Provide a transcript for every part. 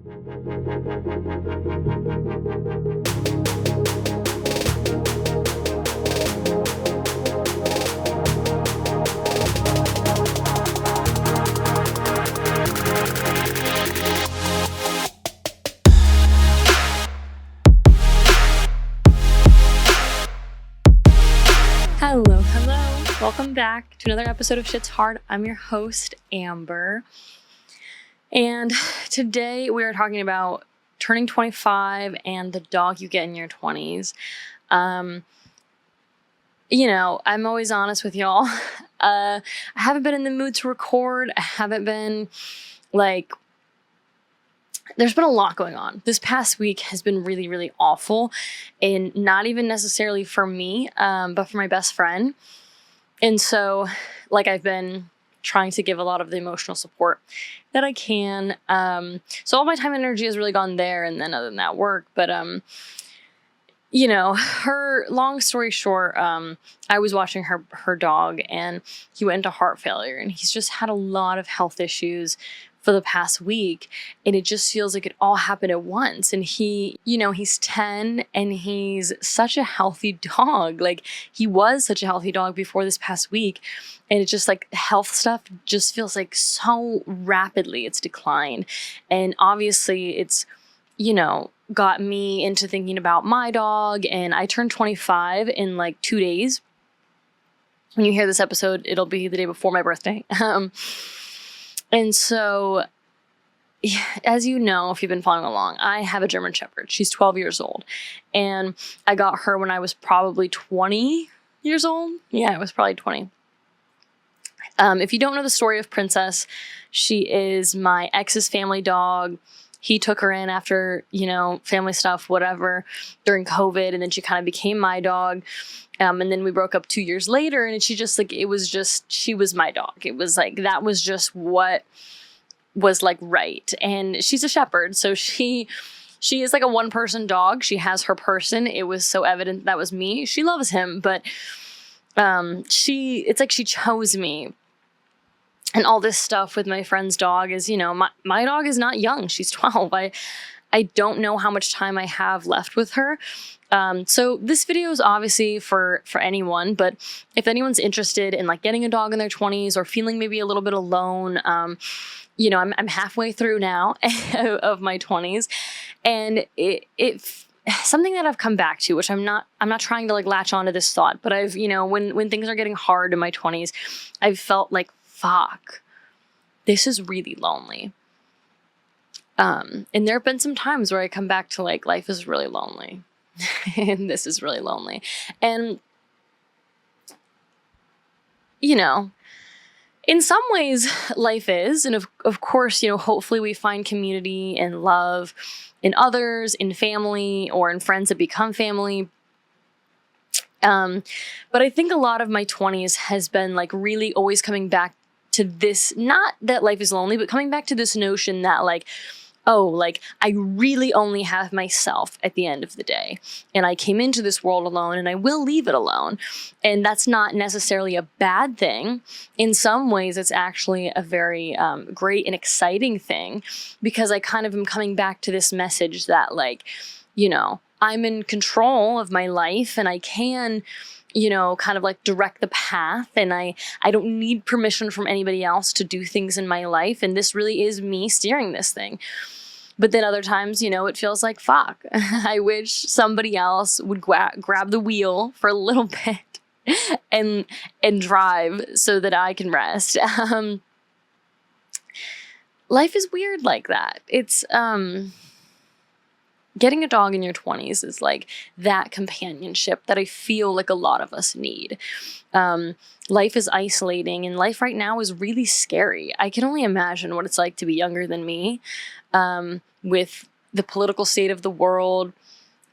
Hello. Welcome back to another episode of Shit's Hard. I'm your host, Amber. And today we are talking about turning 25 and the dog you get in your 20s. I'm always honest with y'all. I haven't been in the mood to record. I haven't been there's been a lot going on. This past week has been really, really awful, and not even necessarily for me, but for my best friend. And so, I've been trying to give a lot of the emotional support that I can. So all my time and energy has really gone there, and then other than that, work. But, her, long story short, I was watching her dog, and he went into heart failure, and he's just had a lot of health issues for the past week, and it just feels like it all happened at once. And he's 10 and he's such a healthy dog. He was such a healthy dog before this past week, and it's just health stuff just feels like so rapidly it's declined. And obviously it's, got me into thinking about my dog, and I turned 25 in 2 days. When you hear this episode, it'll be the day before my birthday. And so, as you know, if you've been following along, I have a German shepherd. She's 12 years old. And I got her when I was probably 20 years old. Yeah, I was probably 20. If you don't know the story of Princess, she is my ex's family dog. He took her in after, family stuff, whatever, during COVID. And then she kind of became my dog. And then we broke up 2 years later, and she just she was my dog. It was that was just what was right. And she's a shepherd. So she is a one-person dog. She has her person. It was so evident that was me. She loves him, but she chose me. And all this stuff with my friend's dog is, my dog is not young. She's 12. I don't know how much time I have left with her. So this video is obviously for anyone, but if anyone's interested in getting a dog in their 20s or feeling maybe a little bit alone, I'm halfway through now of my 20s, and it's something that I've come back to, which I'm not trying to latch onto this thought, but I've, when things are getting hard in my 20s, I've felt fuck, this is really lonely. And there have been some times where I come back to life is really lonely. And this is really lonely. And, in some ways life is, and of course, hopefully we find community and love in others, in family, or in friends that become family. But I think a lot of my 20s has been really always coming back to this, not that life is lonely, but coming back to this notion that I really only have myself at the end of the day. And I came into this world alone, and I will leave it alone. And that's not necessarily a bad thing. In some ways, it's actually a very great and exciting thing, because I kind of am coming back to this message that I'm in control of my life, and I can kind of direct the path, and I don't need permission from anybody else to do things in my life. And this really is me steering this thing. But then other times, it feels like, fuck, I wish somebody else would grab the wheel for a little bit and drive so that I can rest. Life is weird like that. It's, getting a dog in your 20s is that companionship that I feel a lot of us need. Life is isolating, and life right now is really scary. I can only imagine what it's like to be younger than me, with the political state of the world.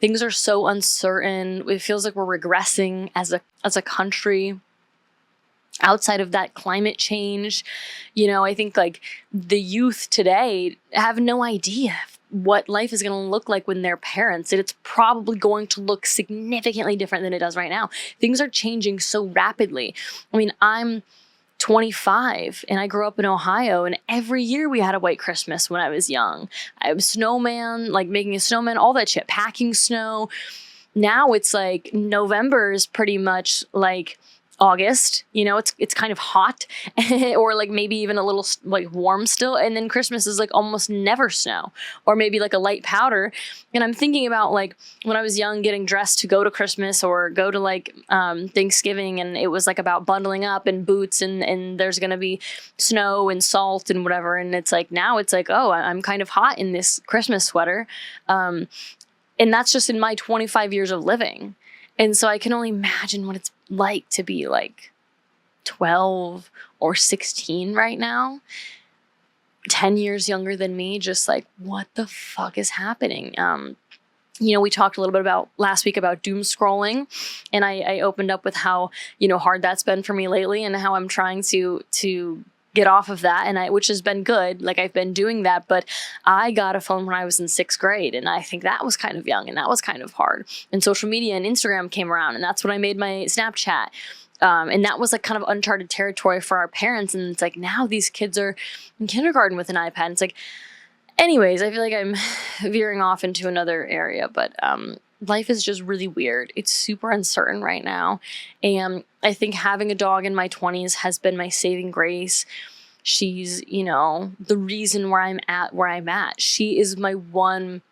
Things are so uncertain. It feels like we're regressing as a country. Outside of that, climate change, I think the youth today have no idea what life is going to look like when they're parents, and it's probably going to look significantly different than it does right now. Things are changing so rapidly. I mean, I'm 25 and I grew up in Ohio, and every year we had a white Christmas when I was young. I was snowman, like making a snowman, all that shit, packing snow. Now it's like November is pretty much like August, you know, it's kind of hot or like maybe even a little like warm still. And then Christmas is like almost never snow or maybe like a light powder. And I'm thinking about like when I was young getting dressed to go to Christmas or go to like Thanksgiving, and it was like about bundling up and boots and there's going to be snow and salt and whatever. And it's like now it's like, oh, I'm kind of hot in this Christmas sweater. And that's just in my 25 years of living. And so I can only imagine what it's like to be like 12 or 16 right now, 10 years younger than me, just like, what the fuck is happening? You know, we talked a little bit about last week about doom scrolling, and I opened up with how, you know, hard that's been for me lately and how I'm trying to get off of that, and which has been good. Like I've been doing that, but I got a phone when I was in 6th grade, and I think that was kind of young and that was kind of hard. And social media and Instagram came around, and that's when I made my Snapchat. And that was like kind of uncharted territory for our parents. And it's like now these kids are in kindergarten with an iPad. It's like, anyways, I feel like I'm veering off into another area, but life is just really weird. It's super uncertain right now. And I think having a dog in my 20s has been my saving grace. She's, you know, the reason where I'm at. She is my one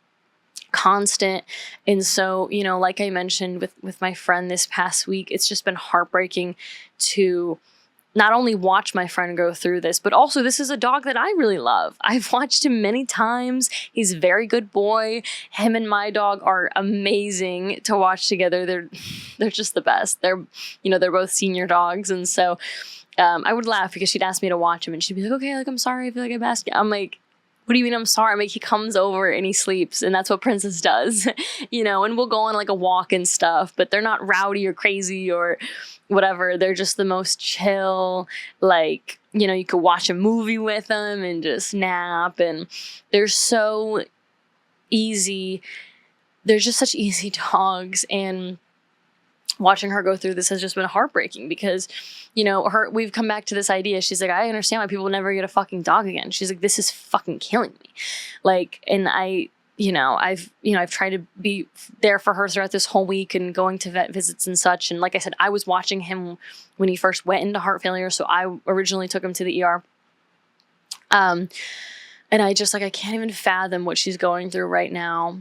constant. And so, you know, like I mentioned with my friend this past week, it's just been heartbreaking to not only watch my friend go through this, but also this is a dog that I really love. I've watched him many times. He's a very good boy. Him and my dog are amazing to watch together. They're just the best. They're both senior dogs. And so I would laugh because she'd ask me to watch him and she'd be like, okay, like, I'm sorry. I feel like I'm asking. I'm like, what do you mean I'm sorry? I'm like, he comes over and he sleeps, and that's what Princess does, you know, and we'll go on like a walk and stuff, but they're not rowdy or crazy or whatever. They're just the most chill, like, you know, you could watch a movie with them and just nap, and they're so easy. They're just such easy dogs, and watching her go through this has just been heartbreaking because, you know, we've come back to this idea. She's like, I understand why people never get a fucking dog again. She's like, this is fucking killing me. Like, and I've tried to be there for her throughout this whole week and going to vet visits and such. And like I said, I was watching him when he first went into heart failure. So I originally took him to the ER. And I just like, I can't even fathom what she's going through right now.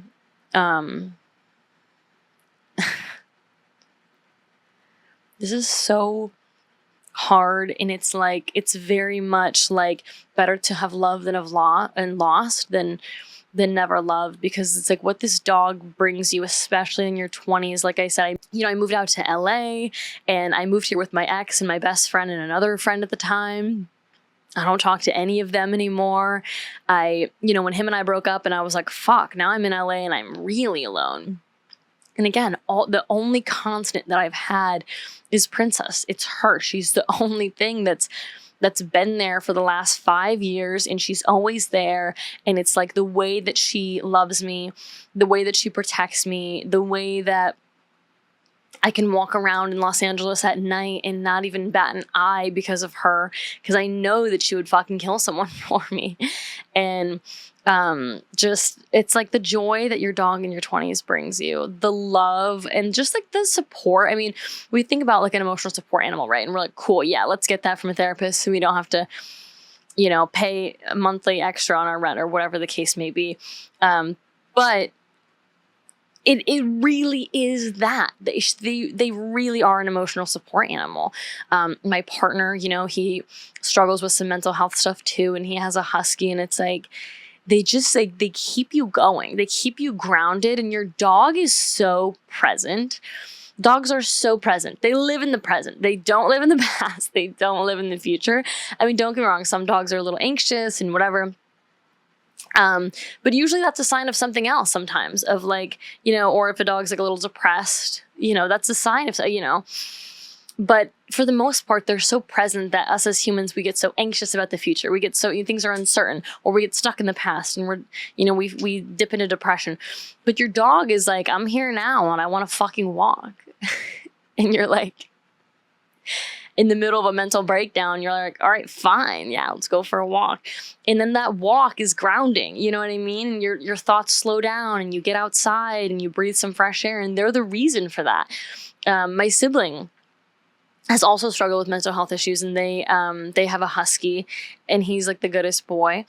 This is so hard, and it's like, it's very much like better to have loved than have lost than never loved, because it's like what this dog brings you, especially in your 20s. Like I said, I moved out to LA, and I moved here with my ex and my best friend and another friend at the time. I don't talk to any of them anymore. When him and I broke up, and I was like, fuck, now I'm in LA and I'm really alone. And again, the only constant that I've had is Princess. It's her. She's the only thing that's been there for the last 5 years, and she's always there. And it's like the way that she loves me, the way that she protects me, the way that I can walk around in Los Angeles at night and not even bat an eye because of her, because I know that she would fucking kill someone for me. And it's like the joy that your dog in your 20s brings you, the love, and just like the support. I mean, we think about like an emotional support animal, right? And we're like, cool, yeah, let's get that from a therapist so we don't have to, you know, pay a monthly extra on our rent or whatever the case may be. But it really is that. They really are an emotional support animal. My partner, you know, he struggles with some mental health stuff too, and he has a husky, and it's like, they just like, they keep you going. They keep you grounded, and your dog is so present. Dogs are so present. They live in the present. They don't live in the past. They don't live in the future. I mean, don't get me wrong. Some dogs are a little anxious and whatever. But usually that's a sign of something else sometimes, of like, you know, or if a dog's like a little depressed, you know, that's a sign of, you know. But for the most part, they're so present that us as humans, we get so anxious about the future. We get so, things are uncertain, or we get stuck in the past, and we dip into depression. But your dog is like, I'm here now and I want to fucking walk. And you're like, in the middle of a mental breakdown, you're like, all right, fine. Yeah, let's go for a walk. And then that walk is grounding. You know what I mean? And your thoughts slow down and you get outside and you breathe some fresh air. And they're the reason for that. My sibling has also struggled with mental health issues, and they have a husky, and he's like the goodest boy.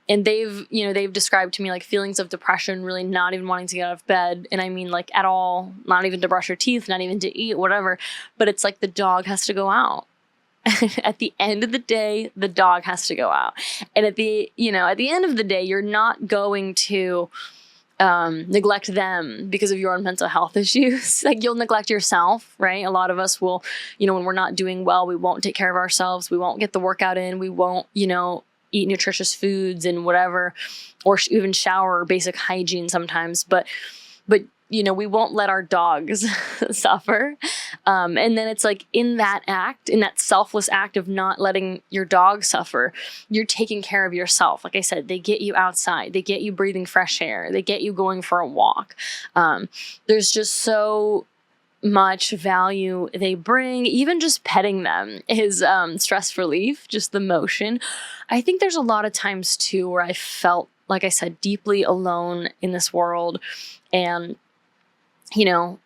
And they've described to me like feelings of depression, really not even wanting to get out of bed. And I mean like at all, not even to brush your teeth, not even to eat, whatever. But it's like the dog has to go out. At the end of the day, the dog has to go out. And at the end of the day, you're not going to neglect them because of your own mental health issues. Like you'll neglect yourself, right? A lot of us will, when we're not doing well, we won't take care of ourselves. We won't get the workout in. We won't, eat nutritious foods and whatever, or even shower, or basic hygiene sometimes. But we won't let our dogs suffer. And then it's like in that selfless act of not letting your dog suffer, you're taking care of yourself. Like I said, they get you outside, they get you breathing fresh air, they get you going for a walk. There's just so much value they bring. Even just petting them is stress relief, just the motion. I think there's a lot of times too where I felt, like I said, deeply alone in this world. And,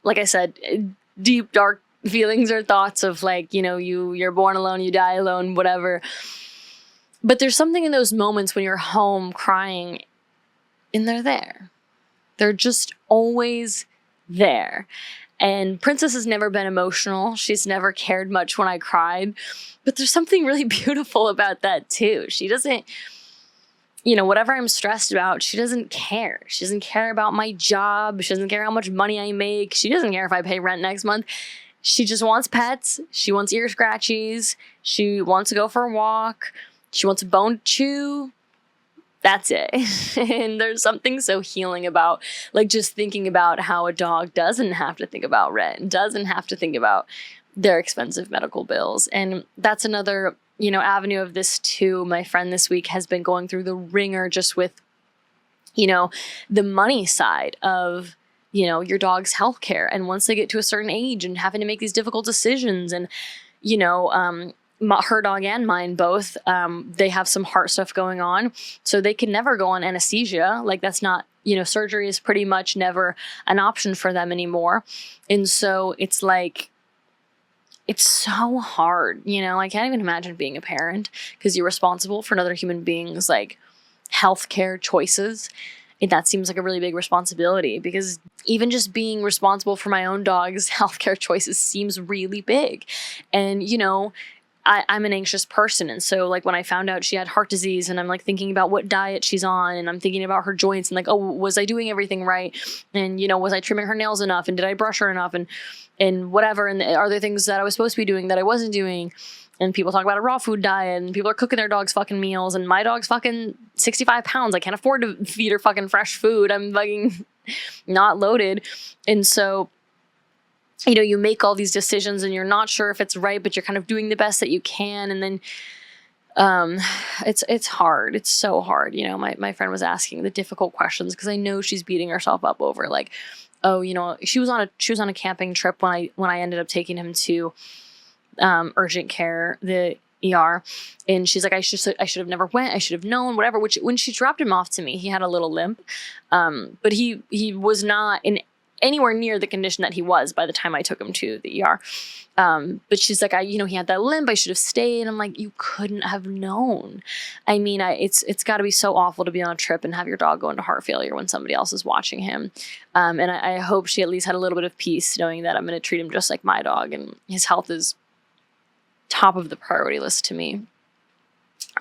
like I said, deep, dark feelings or thoughts of like, you're born alone, you die alone, whatever. But there's something in those moments when you're home crying and they're there. They're just always there. And Princess has never been emotional. She's never cared much when I cried. But there's something really beautiful about that too. She doesn't, whatever I'm stressed about, she doesn't care. She doesn't care about my job. She doesn't care how much money I make. She doesn't care if I pay rent next month. She just wants pets. She wants ear scratchies. She wants to go for a walk. She wants a bone to chew. That's it. And there's something so healing about like just thinking about how a dog doesn't have to think about rent, doesn't have to think about their expensive medical bills. And that's another, avenue of this too. My friend this week has been going through the ringer just with, the money side of, your dog's healthcare. And once they get to a certain age and having to make these difficult decisions and, her dog and mine both, they have some heart stuff going on. So they can never go on anesthesia. Like that's not, surgery is pretty much never an option for them anymore. And so it's like, it's so hard, I can't even imagine being a parent because you're responsible for another human being's like healthcare choices. And that seems like a really big responsibility because even just being responsible for my own dog's healthcare choices seems really big. And, I'm an anxious person. And so like when I found out she had heart disease and I'm like thinking about what diet she's on and I'm thinking about her joints and like, oh, was I doing everything right? And, was I trimming her nails enough? And did I brush her enough? And whatever. And are there things that I was supposed to be doing that I wasn't doing? And people talk about a raw food diet and people are cooking their dogs fucking meals and my dog's fucking 65 pounds. I can't afford to feed her fucking fresh food. I'm fucking not loaded. And so you make all these decisions and you're not sure if it's right, but you're kind of doing the best that you can. And then, it's hard. It's so hard. My friend was asking the difficult questions because I know she's beating herself up over like, oh, she was on a camping trip when I ended up taking him to, urgent care, the ER. And she's like, I should have never went. I should have known, whatever, which when she dropped him off to me, he had a little limp. But he was not in anywhere near the condition that he was by the time I took him to the ER. But she's like, he had that limp. I should have stayed. I'm like, you couldn't have known. I mean, it's got to be so awful to be on a trip and have your dog go into heart failure when somebody else is watching him. And I hope she at least had a little bit of peace knowing that I'm going to treat him just like my dog and his health is top of the priority list to me.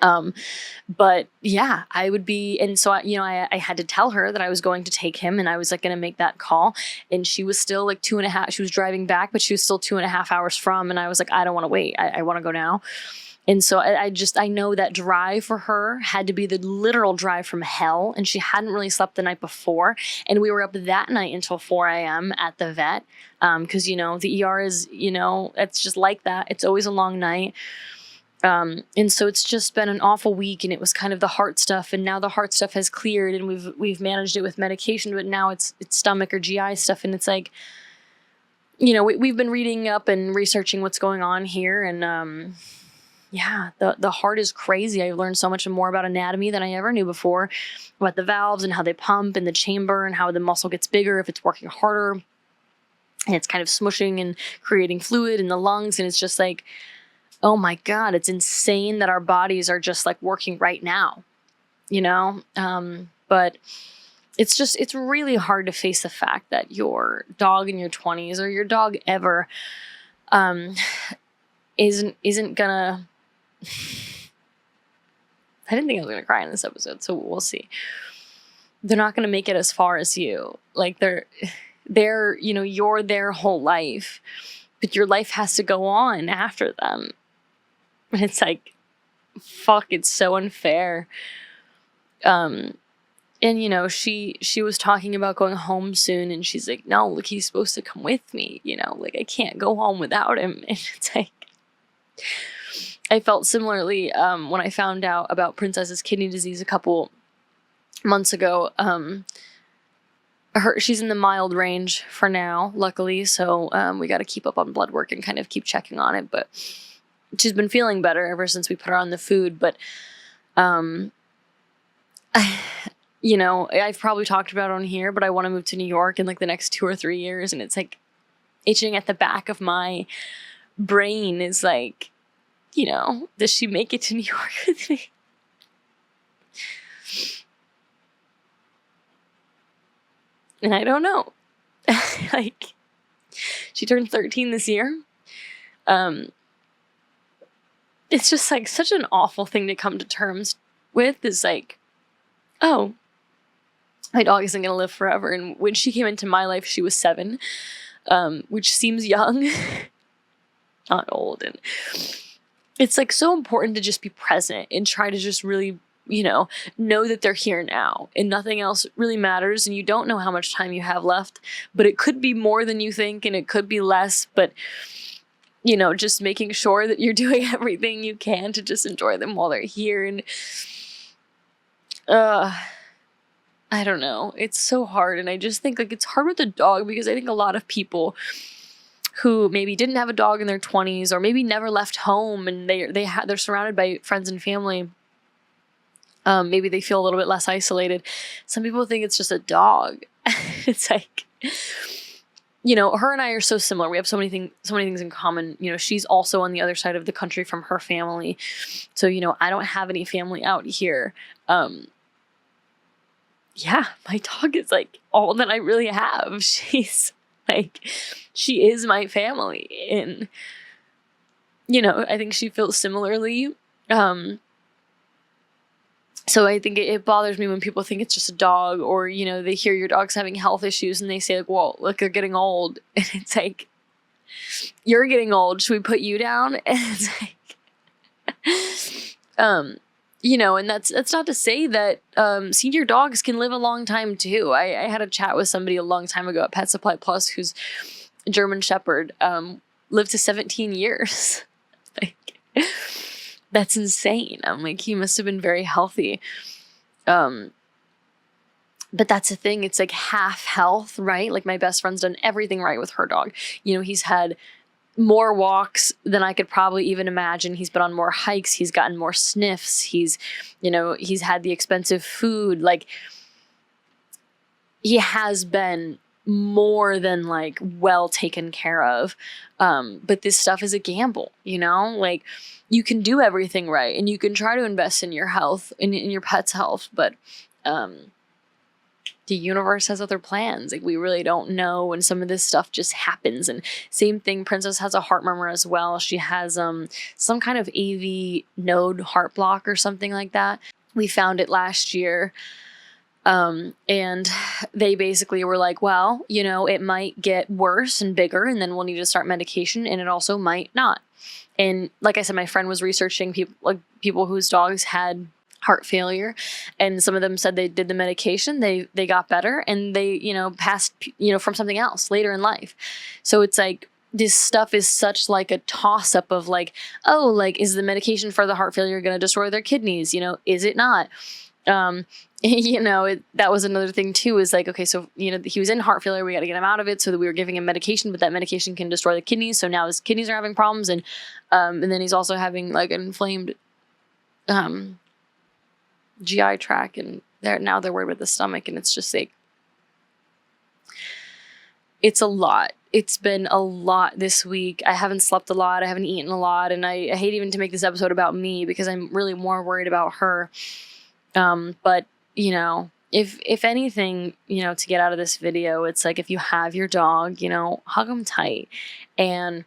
But yeah, I would be, and so I had to tell her that I was going to take him and I was like going to make that call. And she was still like 2.5, she was driving back, but she was still 2.5 hours from, and I was like, I don't want to wait. I want to go now. And so I know that drive for her had to be the literal drive from hell. And she hadn't really slept the night before. And we were up that night until 4 a.m. at the vet. Cause the ER is, it's just like that. It's always a long night. And so it's just been an awful week, and it was kind of the heart stuff, and now the heart stuff has cleared and we've managed it with medication, but now it's stomach or GI stuff. And it's like, we've been reading up and researching what's going on here, and yeah, the heart is crazy. I've learned so much more about anatomy than I ever knew before, about the valves and how they pump in the chamber and how the muscle gets bigger if it's working harder, and it's kind of smushing and creating fluid in the lungs, and it's just like, oh my God, it's insane that our bodies are just like working right now, but it's really hard to face the fact that your dog in your 20s, or your dog ever, isn't gonna. I didn't think I was gonna cry in this episode, so we'll see. They're not gonna make it as far as you. Like they're you're their whole life, but your life has to go on after them. And it's like, fuck, it's so unfair. And she was talking about going home soon, and she's like, no, look, he's supposed to come with me, like I can't go home without him. And it's like, I felt similarly when I found out about Princess's kidney disease a couple months ago. She's in the mild range for now, luckily, so we got to keep up on blood work and kind of keep checking on it, but she's been feeling better ever since we put her on the food. But I've probably talked about it on here, but I want to move to New York in like the next 2 or 3 years, and it's like itching at the back of my brain is like, does she make it to New York with me? And I don't know. Like, she turned 13 this year. It's just like such an awful thing to come to terms with, is like, oh, my dog isn't going to live forever. And when she came into my life, she was 7, which seems young, not old. And it's like so important to just be present and try to just really, know that they're here now and nothing else really matters. And you don't know how much time you have left, but it could be more than you think, and it could be less. But, just making sure that you're doing everything you can to just enjoy them while they're here. And I don't know. It's so hard. And I just think like it's hard with the dog, because I think a lot of people who maybe didn't have a dog in their 20s, or maybe never left home, and they're surrounded by friends and family, maybe they feel a little bit less isolated. Some people think it's just a dog. It's like, her and I are so similar. We have so many things in common. She's also on the other side of the country from her family. So, I don't have any family out here. Yeah, my dog is like all that I really have. She's like, she is my family. And, I think she feels similarly. So I think it bothers me when people think it's just a dog, or, they hear your dog's having health issues and they say like, well, look, they're getting old. And it's like, you're getting old. Should we put you down? And it's like, and that's not to say that senior dogs can live a long time too. I had a chat with somebody a long time ago at Pet Supply Plus, who's a German shepherd, lived to 17 years. Like, that's insane. I'm like, he must have been very healthy. But that's the thing. It's like half health, right? Like my best friend's done everything right with her dog. He's had more walks than I could probably even imagine. He's been on more hikes. He's gotten more sniffs. He's had the expensive food. Like, he has been more than like well taken care of. But this stuff is a gamble, like you can do everything right and you can try to invest in your health, in your pet's health, but the universe has other plans. Like, we really don't know when some of this stuff just happens. And same thing, Princess has a heart murmur as well. She has some kind of AV node heart block or something like that. We found it last year. And they basically were like, well, it might get worse and bigger, and then we'll need to start medication, and it also might not. And like I said, my friend was researching people whose dogs had heart failure, and some of them said they did the medication, they got better, and they, passed, from something else later in life. So it's like, this stuff is such like a toss up of like, oh, like, is the medication for the heart failure going to destroy their kidneys? Is it not? that was another thing too, is like, okay, so, he was in heart failure. We got to get him out of it. So that we were giving him medication, but that medication can destroy the kidneys. So now his kidneys are having problems. And then he's also having like an inflamed, GI tract, and they're worried about the stomach. And it's just like, it's a lot. It's been a lot this week. I haven't slept a lot. I haven't eaten a lot. And I hate even to make this episode about me because I'm really more worried about her. But if anything, to get out of this video, it's like, if you have your dog, hug them tight and,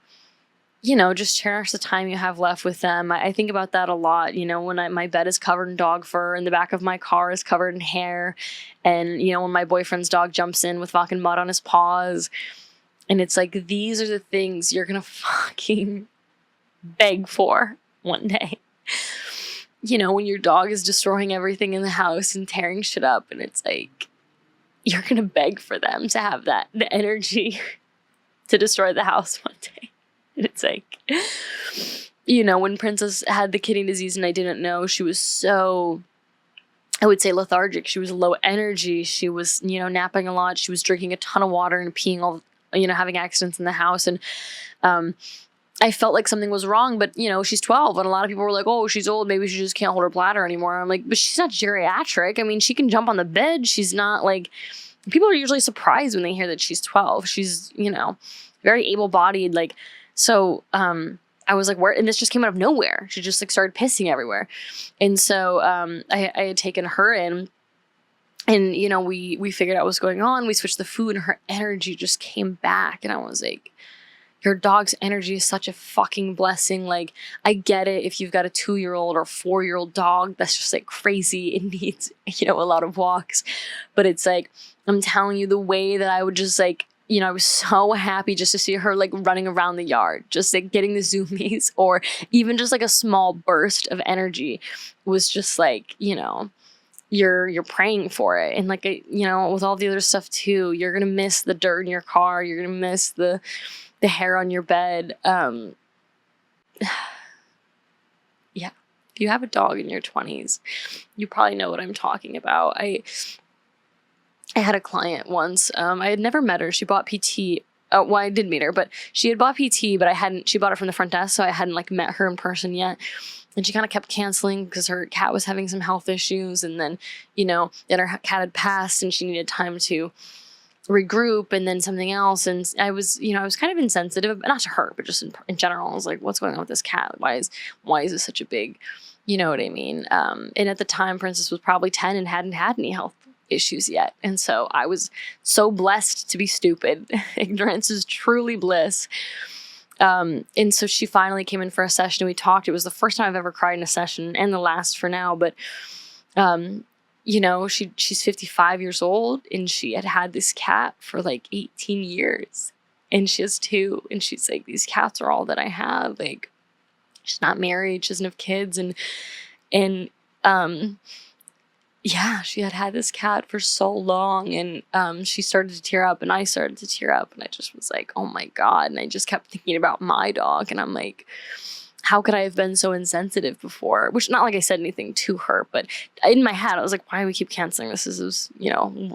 just cherish the time you have left with them. I think about that a lot, when my bed is covered in dog fur and the back of my car is covered in hair. And, when my boyfriend's dog jumps in with fucking mud on his paws. And it's like, these are the things you're going to fucking beg for one day. When your dog is destroying everything in the house and tearing shit up, and it's like, you're going to beg for them to have the energy to destroy the house one day. And it's like, when Princess had the kidney disease and I didn't know, she was so, I would say, lethargic. She was low energy. She was, napping a lot. She was drinking a ton of water and peeing all, having accidents in the house. And, I felt like something was wrong, but she's 12 and a lot of people were like, oh, she's old. Maybe she just can't hold her bladder anymore. I'm like, but she's not geriatric. I mean, she can jump on the bed. She's not like, people are usually surprised when they hear that she's 12. She's, very able-bodied. Like, so, I was like, where, and this just came out of nowhere. She just like started pissing everywhere. And so, I had taken her in and, we figured out what was going on. We switched the food and her energy just came back. And I was like, your dog's energy is such a fucking blessing. Like, I get it if you've got a 2-year-old or 4-year-old dog that's just like crazy. It needs, a lot of walks. But it's like, I'm telling you, the way that I would just like, I was so happy just to see her like running around the yard, just like getting the zoomies, or even just like a small burst of energy was just like, you're praying for it. And like, with all the other stuff too, you're going to miss the dirt in your car. You're going to miss the hair on your bed. Yeah. If you have a dog in your 20s, you probably know what I'm talking about. I had a client once. I had never met her. She bought PT. Well, I did meet her, but she had bought PT, but she bought it from the front desk. So I hadn't like met her in person yet. And she kind of kept canceling because her cat was having some health issues. And then, then her cat had passed and she needed time to regroup, and then something else. And I was kind of insensitive, not to her, but just in general. I was like, what's going on with this cat? Why is this such a big, you know what I mean? And at the time, Princess was probably 10 and hadn't had any health issues yet. And so I was so blessed to be stupid. Ignorance is truly bliss. And so she finally came in for a session and we talked. It was the first time I've ever cried in a session, and the last for now. But, she's 55 years old and she had this cat for like 18 years and she has 2. And she's like, these cats are all that I have. Like, she's not married. She doesn't have kids. And yeah, she had this cat for so long, and she started to tear up and I started to tear up, and I just was like, oh my God. And I just kept thinking about my dog, and I'm like, how could I have been so insensitive before? Which, not like I said anything to her, but in my head, I was like, why do we keep canceling this? This is,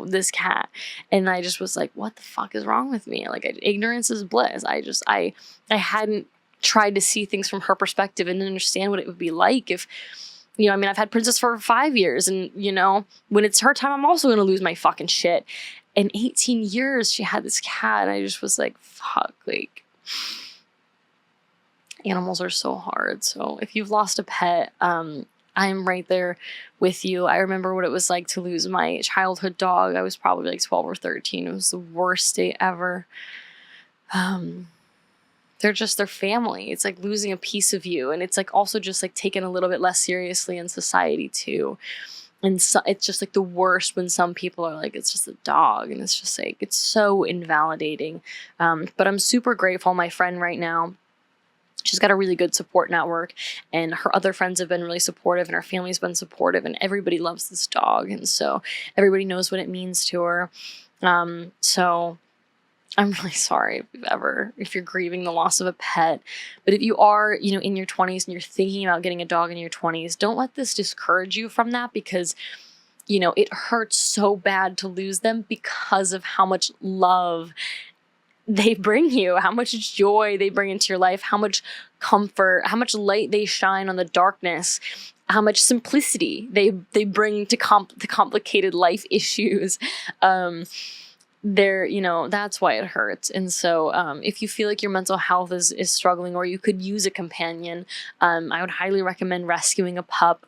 this cat. And I just was like, what the fuck is wrong with me? Like, ignorance is bliss. I hadn't tried to see things from her perspective and understand what it would be like if, I've had Princess for 5 years, and, when it's her time, I'm also going to lose my fucking shit. In 18 years, she had this cat, and I just was like, fuck, like, animals are so hard. So if you've lost a pet, I'm right there with you. I remember what it was like to lose my childhood dog. I was probably like 12 or 13. It was the worst day ever. They're just their family. It's like losing a piece of you. And it's like also just like taken a little bit less seriously in society too. And so it's just like the worst when some people are like, it's just a dog. And it's just like, it's so invalidating. But I'm super grateful. My friend right now, she's got a really good support network, and her other friends have been really supportive, and her family's been supportive, and everybody loves this dog. And so everybody knows what it means to her. So I'm really sorry if you're grieving the loss of a pet. But if you are, in your 20s and you're thinking about getting a dog in your 20s, don't let this discourage you from that, because it hurts so bad to lose them because of how much love they bring you, how much joy they bring into your life, how much comfort, how much light they shine on the darkness, how much simplicity they bring to complicated life issues. That's why it hurts. And so if you feel like your mental health is struggling, or you could use a companion, I would highly recommend rescuing a pup.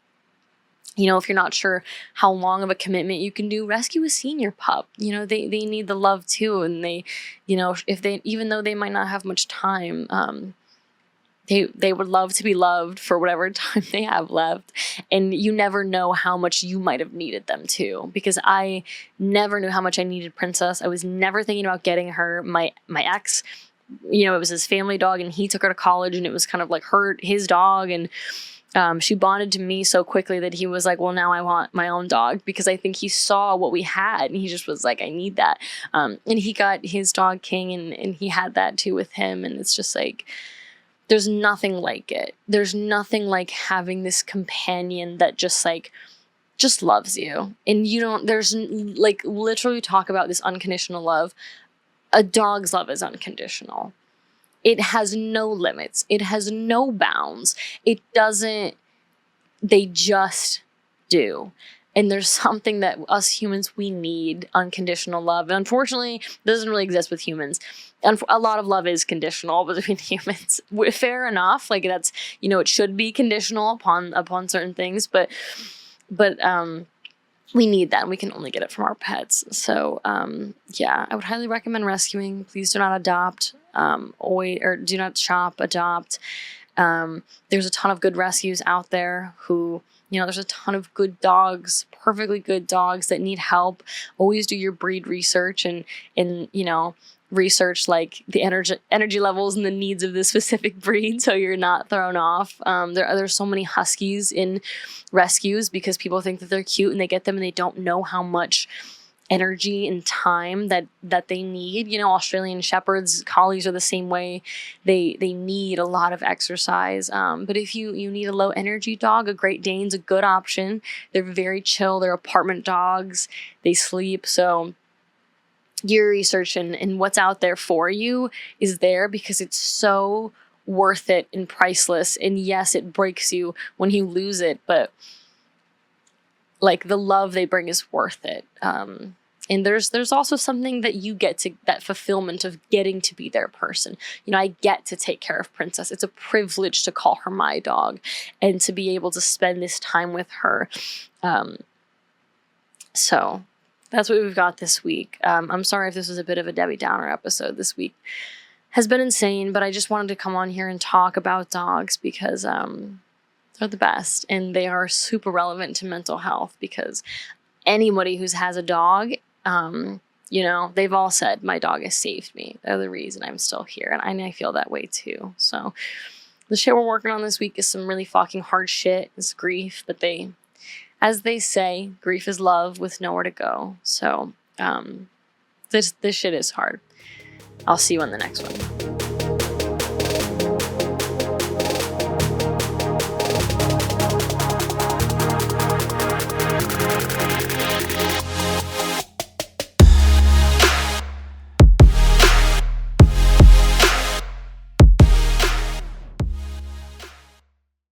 If you're not sure how long of a commitment you can do, rescue a senior pup. They need the love too. And they, even though they might not have much time, they would love to be loved for whatever time they have left. And you never know how much you might have needed them too, because I never knew how much I needed Princess. I was never thinking about getting her. My ex, it was his family dog, and he took her to college, and it was kind of like his dog. And she bonded to me so quickly that he was like, well, now I want my own dog, because I think he saw what we had, and he just was like, I need that. And he got his dog King, and he had that too with him. And it's just like, there's nothing like it. There's nothing like having this companion that just loves you. And there's like, literally talk about this unconditional love. A dog's love is unconditional. It has no limits. It has no bounds. They just do. And there's something that us humans, we need unconditional love. And unfortunately, it doesn't really exist with humans. And a lot of love is conditional between humans. Fair enough. Like that's, it should be conditional upon certain things, but we need that, and we can only get it from our pets. So, I would highly recommend rescuing. Please do not adopt, do not shop, adopt. There's a ton of good rescues out there who, there's a ton of good dogs, perfectly good dogs that need help. Always do your breed research and research like the energy levels and the needs of the specific breed, so you're not thrown off. There's so many huskies in rescues because people think that they're cute and they get them and they don't know how much energy and time that they need. Australian shepherds, collies are the same way. They need a lot of exercise. But if you need a low energy dog, a Great Dane's a good option. They're very chill. They're apartment dogs. They sleep. So your research and what's out there for you is there because it's so worth it and priceless. And yes, it breaks you when you lose it, but like the love they bring is worth it. And there's also something that you get to, that fulfillment of getting to be their person. I get to take care of Princess. It's a privilege to call her my dog and to be able to spend this time with her. So that's what we've got this week. I'm sorry if this was a bit of a Debbie Downer episode. This week has been insane, but I just wanted to come on here and talk about dogs because they're the best, and they are super relevant to mental health because anybody who has a dog, they've all said, my dog has saved me. They're the reason I'm still here, and I feel that way too. So the shit we're working on this week is some really fucking hard shit. It's grief, but as they say, grief is love with nowhere to go. So this shit is hard. I'll see you on the next one.